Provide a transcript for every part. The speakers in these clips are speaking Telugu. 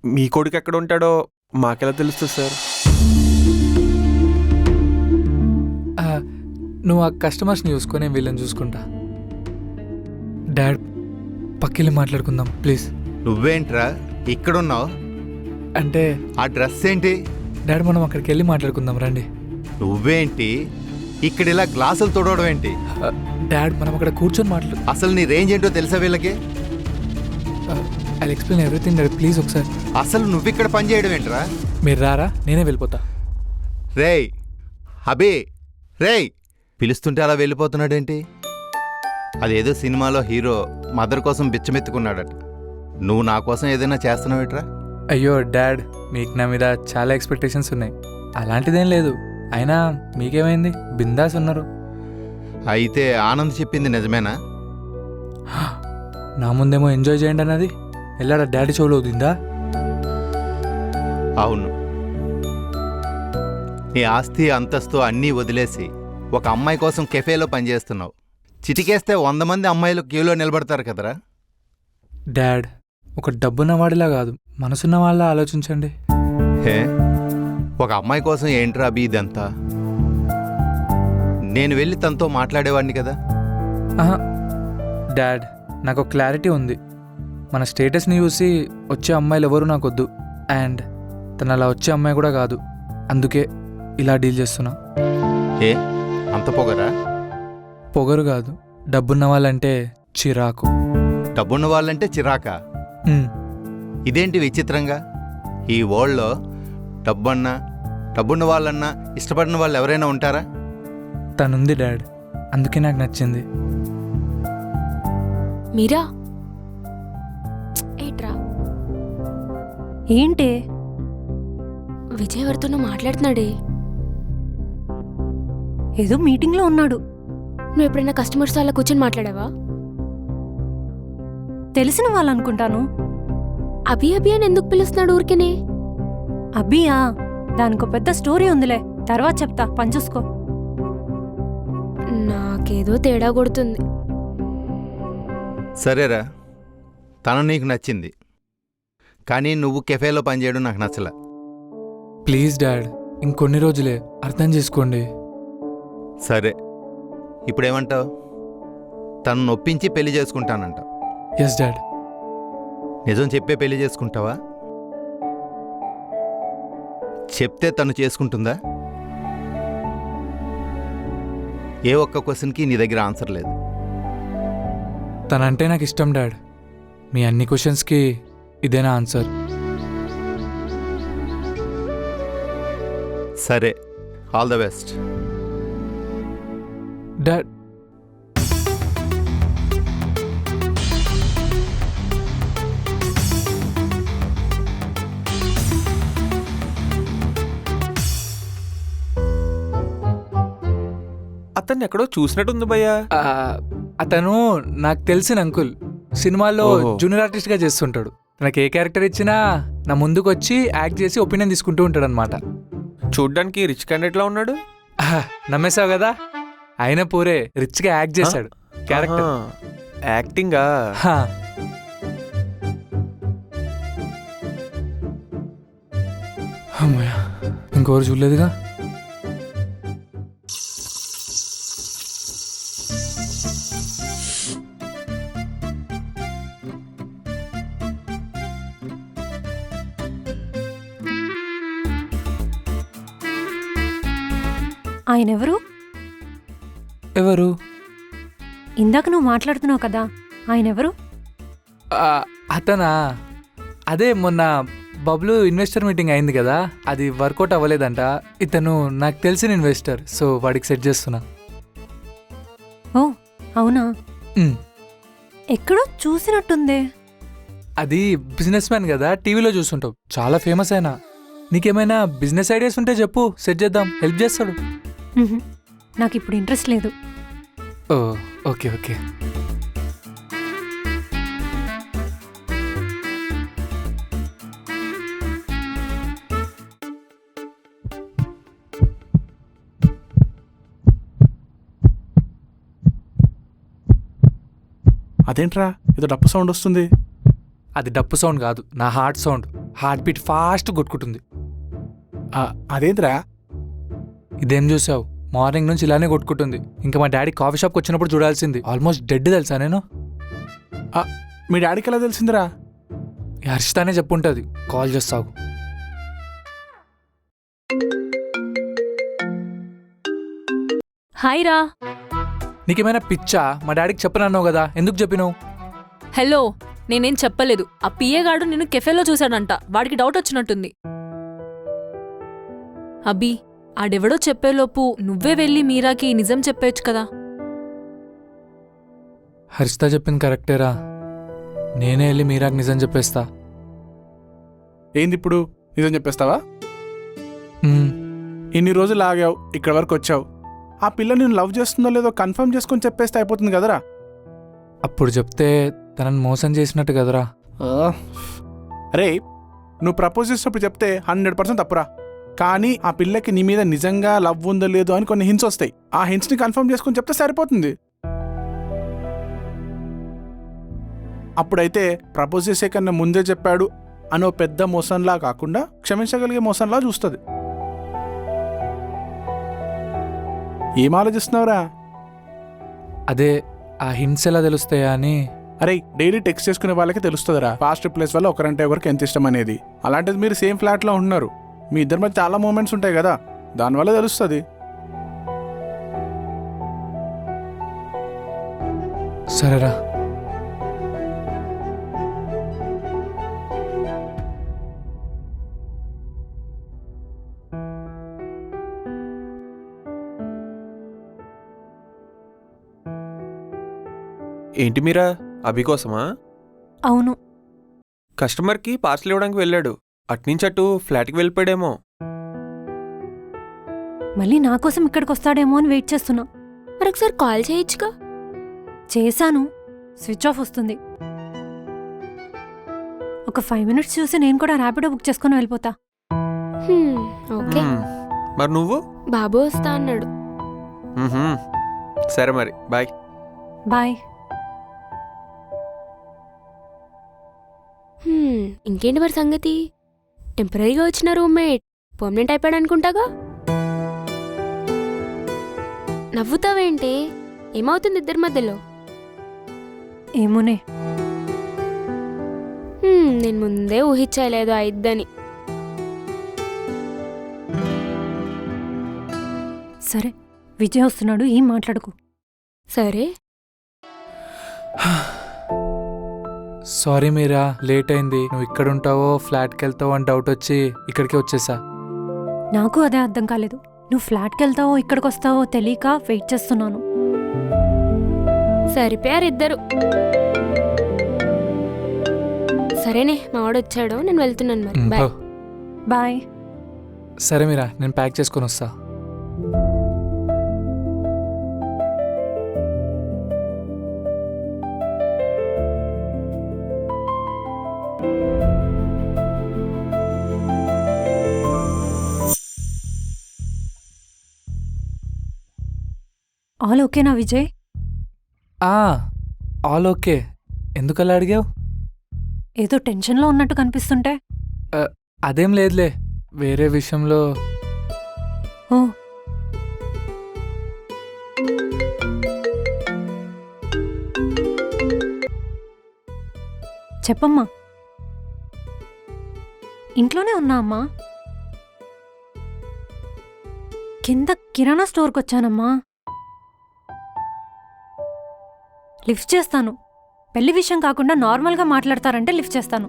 మీ కొడుకు ఎక్కడ ఉంటాడో మాకెలా తెలుస్తుంది సార్? నువ్వు ఆ కస్టమర్స్ని చూసుకొని నేను వీళ్ళని చూసుకుంటా. డాడ్ పక్కెళ్ళి మాట్లాడుకుందాం ప్లీజ్. నువ్వేంట్రా ఇక్కడున్నావు? అంటే ఆ డ్రెస్ ఏంటి? డాడ్ మనం అక్కడికి వెళ్ళి మాట్లాడుకుందాం రండి. నువ్వేంటి ఇక్కడ ఇలా గ్లాసులు తోడవడం ఏంటి? డాడ్ మనం అక్కడ కూర్చొని అసలు నీ రేంజ్ ఏంటో తెలుసా వీళ్ళకి? I explain everything dad please ఒకసారి. అసలు నువ్విక్కడ పని చేయడం ఏంట్రా? మీరు రారా నేనే వెళ్ళిపోతా. రేయ్ అబే రేయ్ పిలుస్తుంటే అలా వెళ్ళిపోతున్నాడేంటి? అదేదో సినిమాలో హీరో మదర్ కోసం బిచ్చమెత్తుకున్నాడట. నువ్వు నా కోసం ఏదైనా చేస్తున్నావేట్రా? అయ్యో డాడ్ మీకు నా మీద చాలా ఎక్స్పెక్టేషన్స్ ఉన్నాయి. అలాంటిదేం లేదు. అయినా మీకేమైంది? బిందాస్ ఉన్నారు. అయితే ఆనంద్ చెప్పింది నిజమేనా? నా ముందేమో ఎంజాయ్ చేయండి అన్నది ఎల్లాడా డాడీ షోలో అవుతుందా? అవును. నీ ఆస్తి అంతస్తు అన్నీ వదిలేసి ఒక అమ్మాయి కోసం కెఫేలో పనిచేస్తున్నావు. చిటికేస్తే 100 మంది అమ్మాయిలు క్యూలో నిలబడతారు కదరా. డాడ్ ఒక డబ్బున్న వాడిలా కాదు మనసున్న వాళ్ళ ఆలోచించండి. హే ఒక అమ్మాయి కోసం ఏంట్రా అభి ఇదంతా? నేను వెళ్ళి తనతో మాట్లాడేవాడిని కదా. డాడ్ నాకు ఒక క్లారిటీ ఉంది. మన స్టేటస్ని చూసి వచ్చే అమ్మాయిలు ఎవరు నాకొద్దు. అండ్ తను అలా వచ్చే అమ్మాయి కూడా కాదు. అందుకే ఇలా డీల్ చేస్తున్నా. ఏ అంత పొగరా? పొగరు కాదు, డబ్బున్న వాళ్ళంటే చిరాకు. డబ్బున్న వాళ్ళంటే చిరాకా? ఇదేంటి విచిత్రంగా? ఈ వరల్డ్లో డబ్బున్న వాళ్ళన్నా ఇష్టపడిన వాళ్ళు ఎవరైనా ఉంటారా? తనుంది డాడ్, అందుకే నాకు నచ్చింది. మీరా ఏట్రా ఏంటి విజయ్ ఎవరితోనో మాట్లాడుతున్నాడే. ఏదో మీటింగ్లో ఉన్నాడు. నువ్వు ఎప్పుడైనా కస్టమర్స్ అలా కూర్చొని మాట్లాడావా? తెలిసిన వాళ్ళు అనుకుంటాను. అభి అభి అని ఎందుకు పిలుస్తున్నాడు ఊరికేనే? అబ్బియా దానికో పెద్ద స్టోరీ ఉందిలే, తర్వాత చెప్తా, పని చూసుకో. నాకేదో తేడా కొడుతుంది. సరేరా, తను నీకు నచ్చింది, కానీ నువ్వు కెఫేలో పనిచేయడం నాకు నచ్చలే. ప్లీజ్ డాడ్ ఇంకొన్ని రోజులే, అర్థం చేసుకోండి. సరే ఇప్పుడేమంటావు? తను నొప్పించి పెళ్లి చేసుకుంటానంట. Yes dad. నిజం చెప్పే పెళ్లి చేసుకుంటావా? చెప్తే తను చేసుకుంటుందా? ఏ ఒక్క క్వశ్చన్కి నీ దగ్గర ఆన్సర్ లేదు. తనంటే నాకు ఇష్టం డాడ్. మీ అన్ని క్వశ్చన్స్కి ఇదేనా ఆన్సర్? సరే, ఆల్ ద బెస్ట్. డాడ్ అతన్ని ఎక్కడో చూసినట్టుంది భయ్యా. అతను నాకు తెలిసిన అంకుల్. సినిమాలో ఓహో. జూనియర్ ఆర్టిస్ట్గా చేస్తుంటాడు. నాకు ఏ క్యారెక్టర్ ఇచ్చినా నా ముందుకు వచ్చి యాక్ట్ చేసి ఒపీనియన్ తీసుకుంటూ ఉంటాడు అనమాట. చూడ్డానికి రిచ్ క్యాండిడేట్ లా ఉన్నాడు. నమ్మేశావు కదా? ఆయన పూరే రిచ్గా యాక్ట్ చేశాడు క్యారెక్టర్. యాక్టింగా? అమ్మయ్య, ఇంకెవరు చూడలేదుగా. ఆయన ఎవరు? ఎవరు? ఇందాక నువ్వు మాట్లాడుతున్నావు కదా, ఆయన ఎవరు? అతనా? అదే మొన్న బబ్లు ఇన్వెస్టర్ మీటింగ్ అయింది కదా, అది వర్కౌట్ అవ్వలేదంట. ఇతను నాకు తెలిసిన ఇన్వెస్టర్, సో వాడికి సెట్ చేస్తున్నా. ఓ అవునా, ఉమ్, ఎక్కడో చూసినట్టుందే. అది బిజినెస్ మ్యాన్ కదా, టీవీలో చూస్తుంటావు, చాలా ఫేమస్ అయినా. నీకేమైనా బిజినెస్ ఐడియాస్ ఉంటే చెప్పు, సెట్ చేద్దాం, హెల్ప్ చేస్తాడు. నాకు ఇప్పుడు ఇంట్రెస్ట్ లేదు. ఓ ఓకే ఓకే. అదేంట్రా ఏదో డప్పు సౌండ్ వస్తుంది? అది డప్పు సౌండ్ కాదు, నా heart sound. Heart beat fast కొట్టుకుంటుంది. అదేంద్రా? ఇదేం చూసావు, మార్నింగ్ నుంచి ఇలానే కొట్టుకుంటుంది. ఇంకా మా డాడీ కాఫీ షాప్కి వచ్చినప్పుడు చూడాల్సింది. ఆల్మోస్ట్ డెడ్ తెలుసా నేను. మీ డాడీకి ఎలా తెలిసిందిరా? ఈ హర్షితానే చెప్పుంటుంది. కాల్ చేస్తావు. హాయ్ రా. నీకేమైనా పిచ్చా? మా డాడీకి చెప్పనన్నావు కదా, ఎందుకు చెప్పినావు? హలో, నేనేం చెప్పలేదు. ఆ పియ్యగాడు నిన్ను కెఫేలో చూశాడంట. వాడికి డౌట్ వచ్చినట్టుంది. అబ్బి, ఆడెవడో చెప్పేలోపు నువ్వే వెళ్ళి మీరాకి నిజం చెప్పేయచ్చు కదా. హర్షిత చెప్పింది కరెక్టేరా. నేనే వెళ్ళి మీరాకి నిజం చెప్పేస్తా. ఏంది ఇప్పుడు నిజం చెప్పేస్తావా? మ్మ్. ఇన్ని రోజులు ఆగావు, ఇక్కడ వరకు వచ్చావు. ఆ పిల్ల నేను లవ్ చేస్తుందో లేదో కన్ఫర్మ్ చేసుకొని చెప్పేస్తే అయిపోతుంది కదరా. అప్పుడు చెప్తే తనని మోసం చేసినట్టు కదరా. అరే, నువ్వు ప్రపోజ్ చేసినప్పుడు చెప్తే 100% తప్పురా. కానీ ఆ పిల్లకి నీ మీద నిజంగా లవ్ ఉందో లేదో అని కొన్ని హింట్స్ వస్తాయి. ఆ హింట్స్ని కన్ఫర్మ్ చేసుకొని చెప్తే సరిపోతుంది. అప్పుడైతే ప్రపోజ్ చేసే కన్నా ముందే చెప్పాడు అనో పెద్ద మోసంలా కాకుండా క్షమించగలిగే మోసంలా చూస్తుంది. ఏం ఆలోచిస్తున్నావురా? అదే ఆ హింట్స్ ఎలా తెలుస్తాయా అని. అరే, డైలీ టెక్స్ట్ చేసుకునే వాళ్ళకి తెలుస్తుందిరా ఫాస్ట్ రిప్లైస్ వల్ల ఒకరంటే ఒకరికి ఎంత ఇష్టం అనేది. అలాంటిది మీరు సేమ్ ఫ్లాట్లో ఉంటున్నారు, మీ ఇద్దరి మధ్య చాలా మూమెంట్స్ ఉంటాయి కదా, దానివల్ల తెలుస్తుంది. సరేరా. ఏంటి మీరా, అభి కోసమా? అవును. కస్టమర్కి పార్సల్ ఇవ్వడానికి వెళ్ళాడు. అట్నుంచి అటు ఫ్లాట్కి వెళ్ళిపోయాడేమో. మళ్ళీ నా కోసం ఇక్కడికి వస్తాడేమో అని వెయిట్ చేస్తున్నా. మరొకసారి కాల్ చేయొచ్చుగా. చేశాను, స్విచ్ ఆఫ్ వస్తుంది. ఒక 5 minutes చూసి నేను కూడా ర్యాపిడో బుక్ చేసుకుని వెళ్ళిపోతా. ఓకే. మరి నువ్వు? బాబు వస్తా అన్నాడు. సరే మరి, బాయ్. బాయ్. ఇంకేంటి మరి సంగతి? టెంపరీగా వచ్చిన రూమ్మేట్ పర్మనెంట్ అయిపోయాడు అనుకుంటాగా. నవ్వుతావేంటి? ఏమవుతుంది ఇద్దరి మధ్యలో? ఏమోనే. నేను ముందే ఊహించలేదు అయిద్దని. సరే, విజయ్ వస్తున్నాడు, ఏం మాట్లాడుకో. సరే. సారీ మీరా, లేట్ అయింది. నువ్వు ఇక్కడ ఉంటావో ఫ్లాట్కి వెళ్తావో అని డౌట్ వచ్చి ఇక్కడికి వచ్చేసా. నాకు అదే అర్థం కాలేదు. నువ్వు ఫ్లాట్కి వెళ్తావో ఇక్కడికి వస్తావో తెలియక వెయిట్ చేస్తున్నాను. సరిపోయారు ఇద్దరు. సరేనే, మా వాడు వచ్చాడు, నేను వెళ్తున్నాను మరి. బాయ్. బాయ్. సరే మీరా, నేను ప్యాక్ చేసుకొని వస్తా. ఆల్ ఓకేనా విజయ్? All okay. ఎందుకలా అడిగావు? ఏదో టెన్షన్లో ఉన్నట్టు కనిపిస్తుంటే. అదేం లేదులే, వేరే విషయంలో. ఓ, చెప్పమ్మా. ఇంట్లోనే ఉన్నా అమ్మా. కింద కిరాణా స్టోర్కి వచ్చానమ్మా. లిఫ్ట్ చేస్తాను. పెళ్లి విషయం కాకుండా నార్మల్గా మాట్లాడతారంటే లిఫ్ట్ చేస్తాను.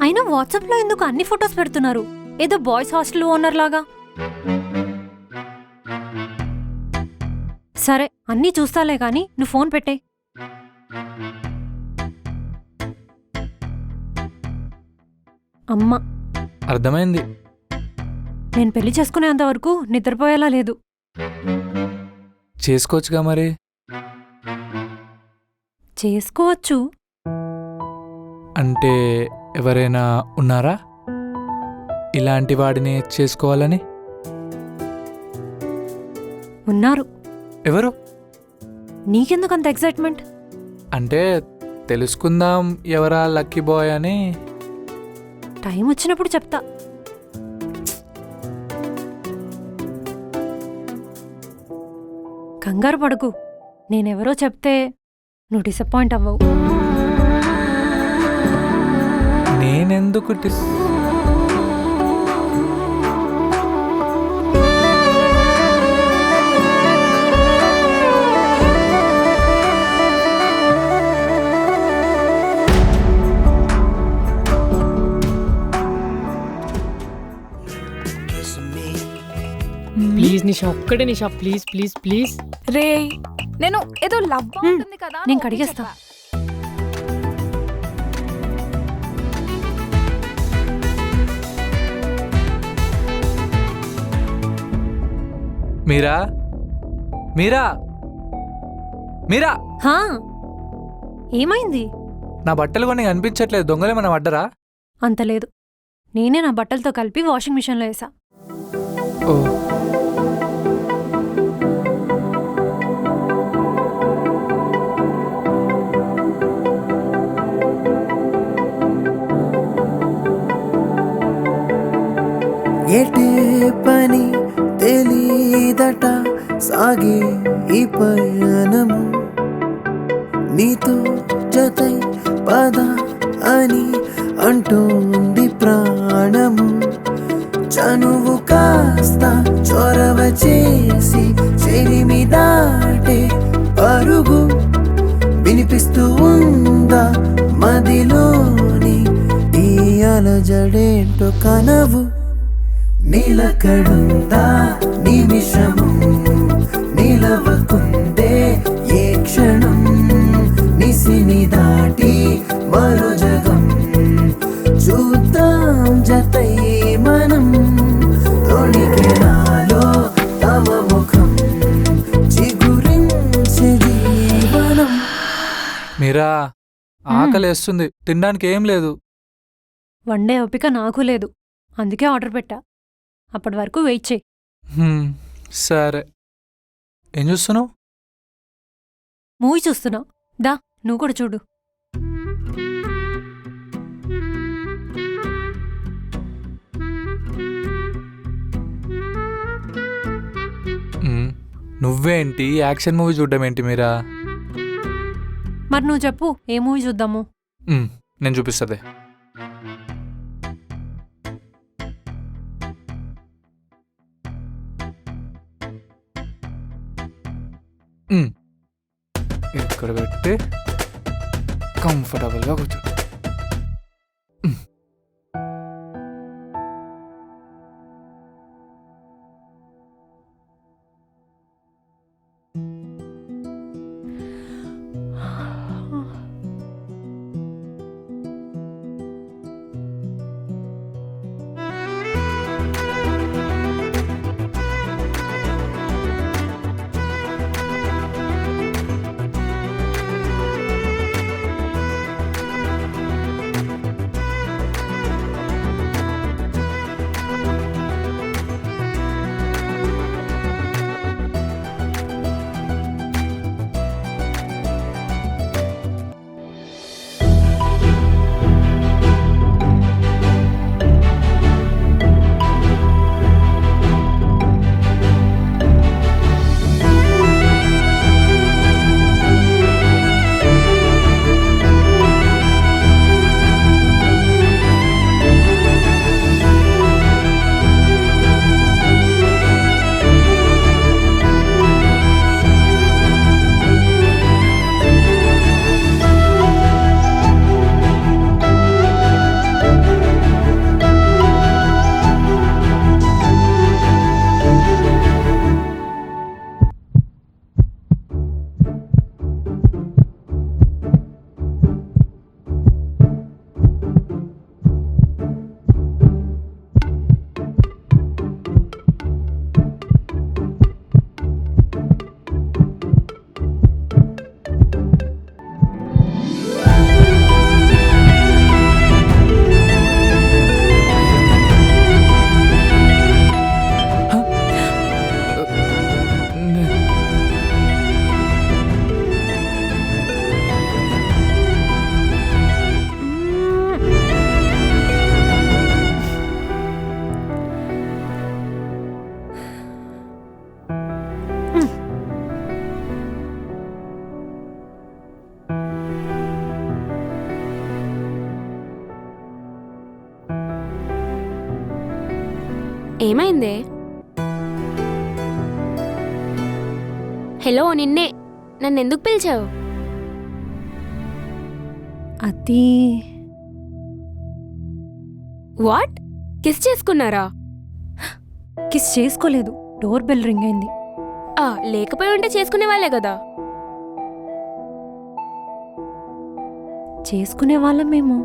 అయినా వాట్సాప్లో ఎందుకు అన్ని ఫొటోస్ పెడుతున్నారు? ఏదో బాయ్స్ హాస్టల్ ఓనర్ లాగా. సరే, అన్నీ చూస్తాలే కానీ నువ్వు ఫోన్ పెట్టే. అమ్మా, అర్థమైంది. నేను పెళ్లి చేసుకునేంత వరకు నిద్రపోయేలా లేదు. చేసుకోవచ్చుగా మరి. చేసుకోవచ్చు. అంటే ఎవరైనా ఉన్నారా ఇలాంటి వాడిని చేసుకోవాలని? ఉన్నారు. ఎవరు? నీకెందుకంత ఎక్సైట్మెంట్? అంటే తెలుసుకుందాం ఎవరా లక్కీ బాయ్ అని. టైం వచ్చినప్పుడు చెప్తా. కంగారు పడకు, నేనెవరో చెప్తే నువ్వు డిసప్పాయింట్ అవ్వవు. నేనెందుకు ప్లీజ్ నిషా, ఒక్కడే నిషా, ప్లీజ్ ప్లీజ్ ప్లీజ్. రే నేను ఏదో లవ్ ఉంటుంది కదా నేను కడిగేస్తా. మీరా మీరా మీరా హా, ఏమైంది? నా బట్టలు కొన్ని కనిపించట్లేదు, దొంగలేమన్నా పడ్డరా? అంత లేదు, నేనే నా బట్టలతో కలిపి వాషింగ్ మిషన్లో వేసా. ఓ ఎటే పని తెలీదట సాగే ఈ పయనము, నీతో జతై పద అని అంటోంది ప్రాణము. చనువు కాస్త చొరవ చేసి చెలిమి దాటే పరుగు వినిపిస్తూ ఉందా మదిలోని ఈ అలజడేంటో కనవు. నీలకడుందా నిమిషము నిలవకుందే ఏ క్షణం, నిసిని దాటి మరో జగం చూద్దాం జతై మనం. తొణికి నాలో తమ ముఖం చిగురించే జీవనం. మీరా ఆకలేస్తుంది, తినడానికి ఏం లేదు. వండే ఓపిక నాకు లేదు, అందుకే ఆర్డర్ పెట్టా. అప్పటి వరకు వెయిట్ చేయి. సరే, ఏం చూస్తున్నావు? మూవీ చూస్తున్నా, దా నువ్వు కూడా చూడు. నువ్వేంటి యాక్షన్ మూవీ చూడడం ఏంటి మీరా? మరి నువ్వు చెప్పు, ఏ మూవీ చూద్దాము? నేను చూపిస్తుంది. ఇక్కడ పెట్టి కంఫర్టబుల్గా కూర్చో. ఏమైందే? హలో, నిన్నే. నన్ను ఎందుకు పిలిచావు? అది వాట్? కిస్ చేసుకున్నారా? కిస్ చేసుకోలేదు, డోర్ బెల్ రింగ్ అయింది. లేకపోయి ఉంటే చేసుకునే వాళ్ళే కదా. చేసుకునే వాళ్ళం మేము.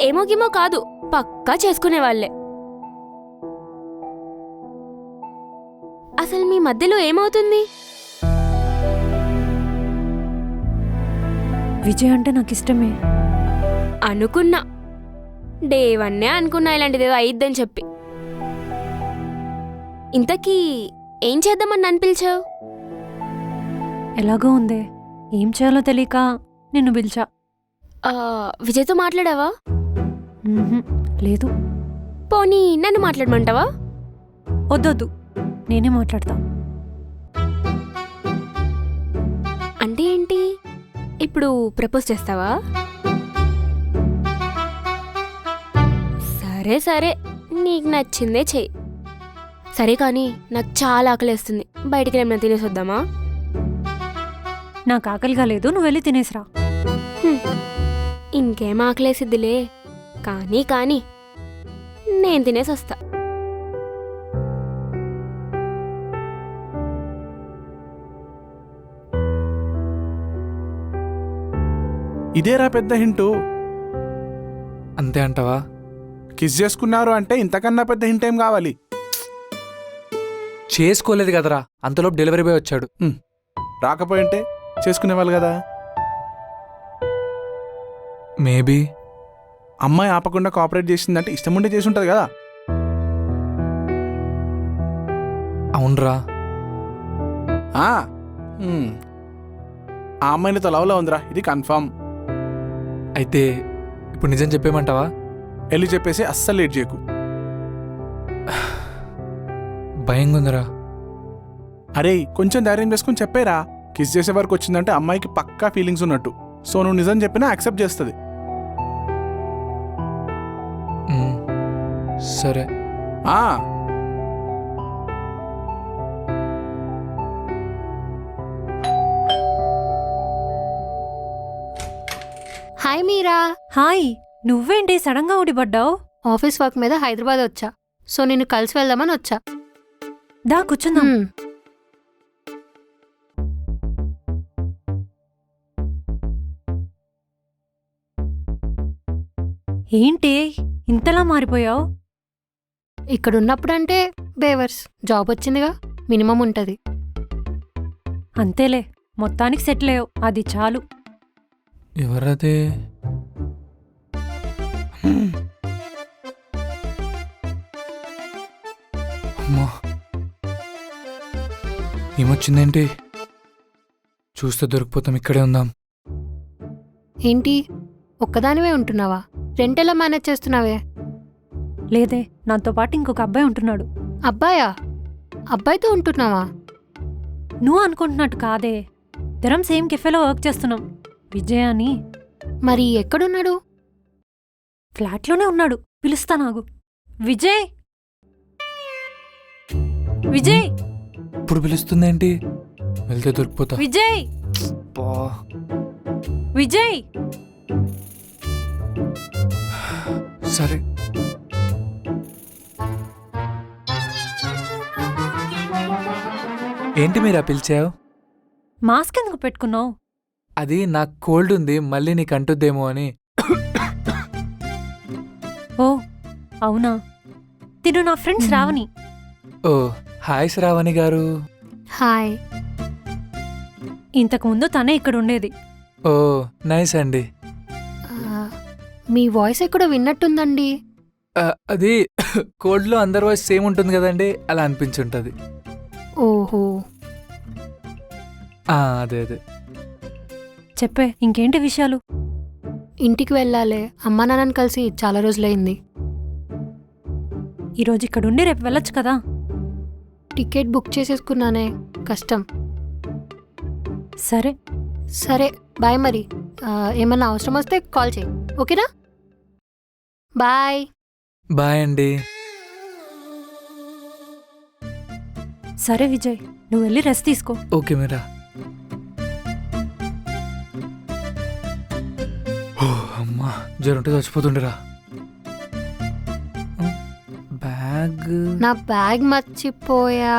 ఏమో గిమో కాదు, పక్కా చేసుకునే వాళ్ళే. అసలు మీ మధ్యలో ఏమవుతుంది? విజయ్ అంటే నాకు ఇష్టమే. అనుకున్నా, డే వన్నే అనుకున్నా ఇలాంటిదేదో అయిద్దని చెప్పి. ఇంతకీ ఏం చేద్దామని నన్ను పిలిచావు? ఎలాగో ఉందే, ఏం చేయాలో తెలియక నిన్ను పిలిచా. విజయ్తో మాట్లాడావా? లేదు. పోనీ నన్ను మాట్లాడమంటావా? వద్దొద్దు, నేనే మాట్లాడతా. అంటే ఏంటి? ఇప్పుడు ప్రపోజ్ చేస్తావా? సరే సరే, నీకు నచ్చిందే చెయ్యి. సరే కానీ నాకు చాలా ఆకలేస్తుంది, బయటికి ఏమైనా తినేసి వద్దామా? నాకు ఆకలిగా లేదు, నువ్వు వెళ్ళి తినేసిరా. ఇంకేం ఆకలేసిద్దిలే, కానీ నేను తినేసి వస్తా. ఇదేరా పెద్ద హింటు. అంతే అంటావా? కిస్ చేసుకున్నారు అంటే ఇంతకన్నా పెద్ద హింట్ ఏం కావాలి? చేసుకోలేదు కదరా, అంతలోపు డెలివరీ బాయ్ వచ్చాడు. రాకపోయింటే చేసుకునేవాళ్ళు కదా. మేబీ అమ్మాయి ఆపకుండా కోఆపరేట్ చేసిందంటే ఇష్టం ఉండే చేసి ఉంటుంది కదా. అవునరా. ఆ అమ్మాయినితో లవ్లో ఉందిరా, ఇది కన్ఫర్మ్. అయితే ఇప్పుడు నిజం చెప్పేమంటావా? వెళ్ళి చెప్పేసి అస్సలు లేట్ చేయకు. భయంగా ఉందిరా. అరే కొంచెం ధైర్యం చేసుకుని చెప్పేరా. కిస్ చేసే వరకు వచ్చిందంటే అమ్మాయికి పక్కా ఫీలింగ్స్ ఉన్నట్టు. సో నువ్వు నిజం చెప్పినా యాక్సెప్ట్ చేస్తుంది. సరే. హాయ్ మీరా. హాయ్, నువ్వేంటి సడన్ గా ఊడిపడ్డావు? ఆఫీస్ వర్క్ మీద హైదరాబాద్ వచ్చా, సో నిన్ను కలిసి వెళ్దామని వచ్చా. దా కూర్చుందాం. ఏంటి ఇంతలా మారిపోయావు? ఇక్కడున్నప్పుడంటే బేవర్స్, జాబ్ వచ్చిందిగా, మినిమం ఉంటుంది. అంతేలే, మొత్తానికి సెటిల్ అయ్యావు, అది చాలు. ఎవరదే? అమ్మా, ఏమొచ్చిందేంటి? చూస్తే దొరికిపోతాం, ఇక్కడే ఉందాం. ఏంటి ఒక్కదానివే ఉంటున్నావా? రెంట్ ఎలా మేనేజ్ చేస్తున్నావే? లేదే, నాతో పాటు ఇంకొక అబ్బాయి ఉంటున్నాడు. అబ్బాయా? అబ్బాయితో ఉంటున్నావా? నువ్వు అనుకుంటున్నట్టు కాదే, ఇద్దరం సేమ్ కెఫేలో వర్క్ చేస్తున్నాం. విజయ్ అని. మరి ఎక్కడున్నాడు? ఫ్లాట్లోనే ఉన్నాడు, పిలుస్తా నాగు. విజయ్, విజయ్. ఇప్పుడు పిలుస్తుందేంటి? వెళ్తే దొరికిపోతా. విజయ్, విజయ్. సరే. ఏంటి మీరా పిలిచావు? మాస్క్ ఎందుకు పెట్టుకున్నావు? అది నాకు కోల్డ్ ఉంది, మళ్ళీ నీకు అంటుద్దేమో అని. ఓ అవునా, తిను నా ఫ్రెండ్ శ్రావణి. ఓ హాయ్ శ్రావణి గారు. హాయ్. ఇంతకు ముందు తనే ఇక్కడ ఉండేది. ఓ నైస్ అండి. మీ వాయిస్ ఎక్కడో విన్నట్టుందండి. అది కోల్డ్లో అందరి వాయిస్ సేమ్ ఉంటుంది కదండి, అలా అనిపించుంటుంది. ఓహో, అదే అదే. చెప్పే, ఇంకేంటి విషయాలు? ఇంటికి వెళ్ళాలి, అమ్మా నాన్నని కలిసి చాలా రోజులైంది. ఈరోజు ఇక్కడుండి రేపు వెళ్ళొచ్చు కదా. టికెట్ బుక్ చేసేసుకున్నానే, కష్టం. సరే సరే, బాయ్. మరి ఏమన్నా అవసరం వస్తే కాల్ చేయి, ఓకేనా? బాయ్. బాయ్ అండి. సరే విజయ్, నువ్వు వెళ్ళి రెస్ట్ తీసుకో. ఓకే మీరా. అమ్మా జ్వరంటే చచ్చిపోతుండరా. నా బ్యాగ్ మర్చిపోయా.